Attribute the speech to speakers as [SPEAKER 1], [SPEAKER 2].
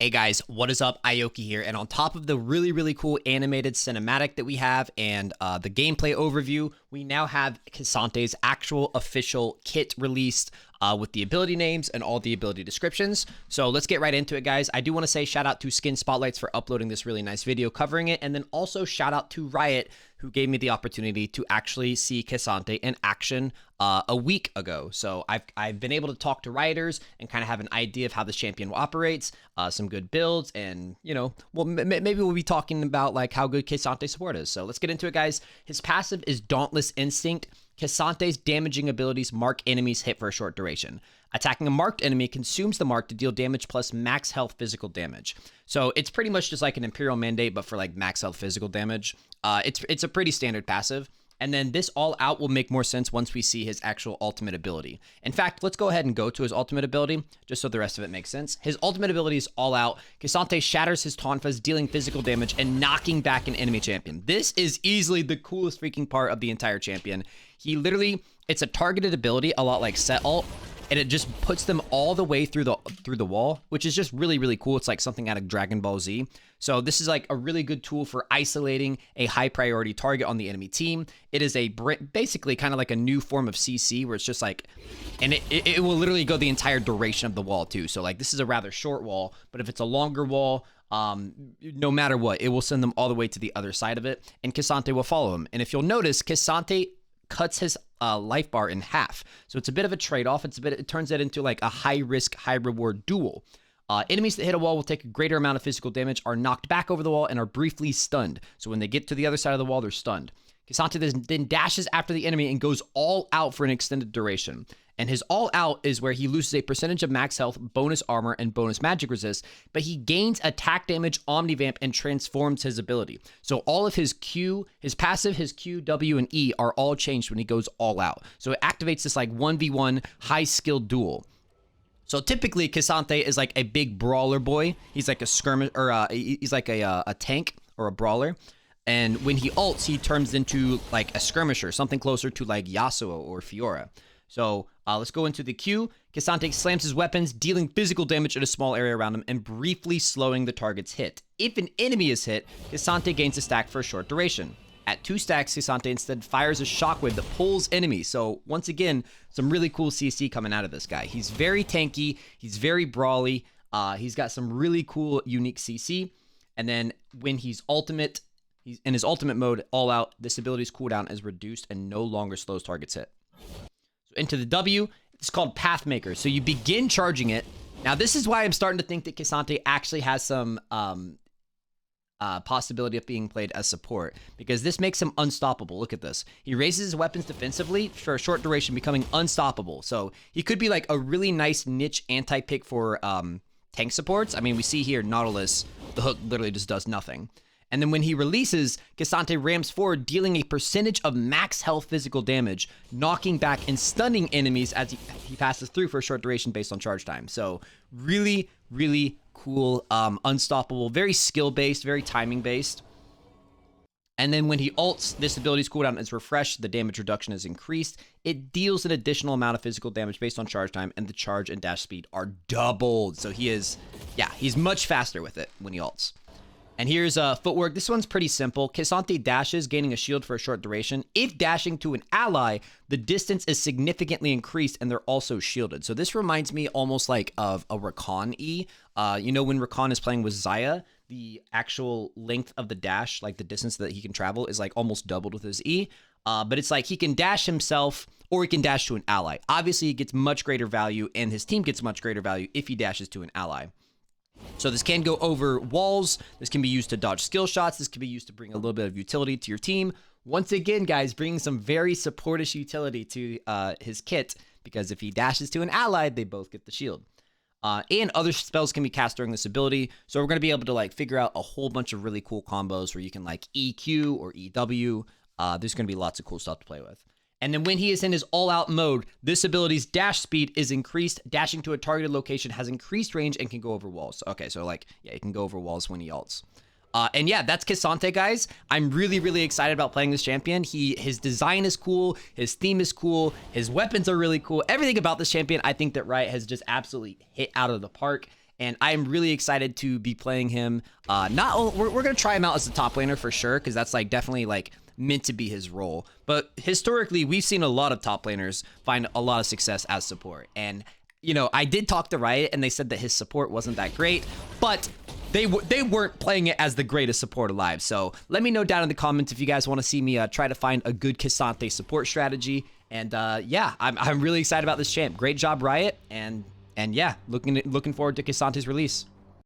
[SPEAKER 1] Hey guys, what is up? Aoki here, and on top of the really cool animated cinematic that we have and the gameplay overview, we now have Casante's actual official kit released with the ability names and all the ability descriptions. So let's get right into it, guys. I do want to say shout out to Skin Spotlights for uploading this really nice video covering it, and then also shout out to Riot, who gave me the opportunity to actually see Casante in action a week ago. So I've been able to talk to rioters and kind of have an idea of how this champion operates, some good builds, and well, maybe we'll be talking about like how good Casante support is. So let's get into it, guys. His passive is Dauntless Instinct. Casante's damaging abilities mark enemies hit for a short duration. Attacking a marked enemy consumes the mark to deal damage plus max health physical damage. So it's pretty much just like an Imperial Mandate, but for like max health physical damage. It's a pretty standard passive. And then this all out will make more sense once we see his actual ultimate ability. In fact, let's go ahead and go to his ultimate ability, just so the rest of it makes sense. His ultimate ability is all out. Casante shatters his tonfas, dealing physical damage and knocking back an enemy champion. This is easily the coolest freaking part of the entire champion. He literally, it's a targeted ability, a lot like set ult, and it just puts them all the way through the wall, which is just really cool. It's like something out of Dragon Ball Z. So this is like a really good tool for isolating a high priority target on the enemy team. It is a basically kind of like a new form of CC where it's just like, and it will literally go the entire duration of the wall too. So like this is a rather short wall, but if it's a longer wall, no matter what, it will send them all the way to the other side of it, and Casante will follow him. And if you'll notice, Casante cuts his life bar in half. So it's a bit of a trade-off. It turns it into like a high-risk, high-reward duel. Enemies that hit a wall will take a greater amount of physical damage, are knocked back over the wall, and are briefly stunned. So when they get to the other side of the wall, they're stunned. Casante then dashes after the enemy and goes all out for an extended duration. And his all out is where he loses a percentage of max health, bonus armor, and bonus magic resist, but he gains attack damage, omnivamp, and transforms his ability. So all of his Q, his passive, his Q, W, and E are all changed when he goes all out. So it activates this like 1v1 high skill duel. So typically Casante is like a big brawler boy. He's like a skirmish, or he's like a tank or a brawler. And when he ults, he turns into like a skirmisher, something closer to like Yasuo or Fiora. So let's go into the Q. Casante slams his weapons, dealing physical damage in a small area around him and briefly slowing the target's hit. If an enemy is hit, Casante gains a stack for a short duration. At 2 stacks, Casante instead fires a shockwave that pulls enemies. So once again, some really cool CC coming out of this guy. He's very tanky. He's very brawly. He's got some really cool, unique CC. And then when he's in his ultimate mode, all out, this ability's cooldown is reduced and no longer slows targets hit. So into the W, it's called Pathmaker. So you begin charging it. Now this is why I'm starting to think that Casante actually has some possibility of being played as support, because this makes him unstoppable. Look at this. He raises his weapons defensively for a short duration, becoming unstoppable. So he could be like a really nice niche anti-pick for tank supports. I mean, we see here Nautilus, the hook literally just does nothing. And then when he releases, Casante rams forward, dealing a percentage of max health physical damage, knocking back and stunning enemies as he passes through for a short duration based on charge time. So really cool, unstoppable, very skill-based, very timing-based. And then when he ults, this ability's cooldown is refreshed, the damage reduction is increased, it deals an additional amount of physical damage based on charge time, and the charge and dash speed are doubled. So he's much faster with it when he ults. And here's Footwork. This one's pretty simple. Casante dashes, gaining a shield for a short duration. If dashing to an ally, the distance is significantly increased and they're also shielded. So this reminds me almost like of a Rakan E. You know, when Rakan is playing with Xayah, the actual length of the dash, like the distance that he can travel, is like almost doubled with his E. But it's like he can dash himself or he can dash to an ally. Obviously, he gets much greater value and his team gets much greater value if he dashes to an ally. So this can go over walls. This can be used to dodge skill shots. This can be used to bring a little bit of utility to your team. Once again, guys, bringing some very supportish utility to his kit, because if he dashes to an ally, they both get the shield. And other spells can be cast during this ability. So we're going to be able to like figure out a whole bunch of really cool combos where you can like EQ or EW. There's going to be lots of cool stuff to play with. And then when he is in his all-out mode, this ability's dash speed is increased. Dashing to a targeted location has increased range and can go over walls. Okay, so like, yeah, he can go over walls when he ults. And yeah, that's Casante, guys. I'm really excited about playing this champion. His design is cool. His theme is cool. His weapons are really cool. Everything about this champion, I think that Riot has just absolutely hit out of the park. and I am really excited to be playing him. We're gonna try him out as the top laner for sure, because that's like definitely like meant to be his role. But historically, we've seen a lot of top laners find a lot of success as support. And you know, I did talk to Riot, and they said that his support wasn't that great, but they weren't playing it as the greatest support alive. So let me know down in the comments if you guys want to see me try to find a good K'Sante support strategy. And yeah, I'm really excited about this champ. Great job, Riot, and yeah, looking forward to K'Sante's release.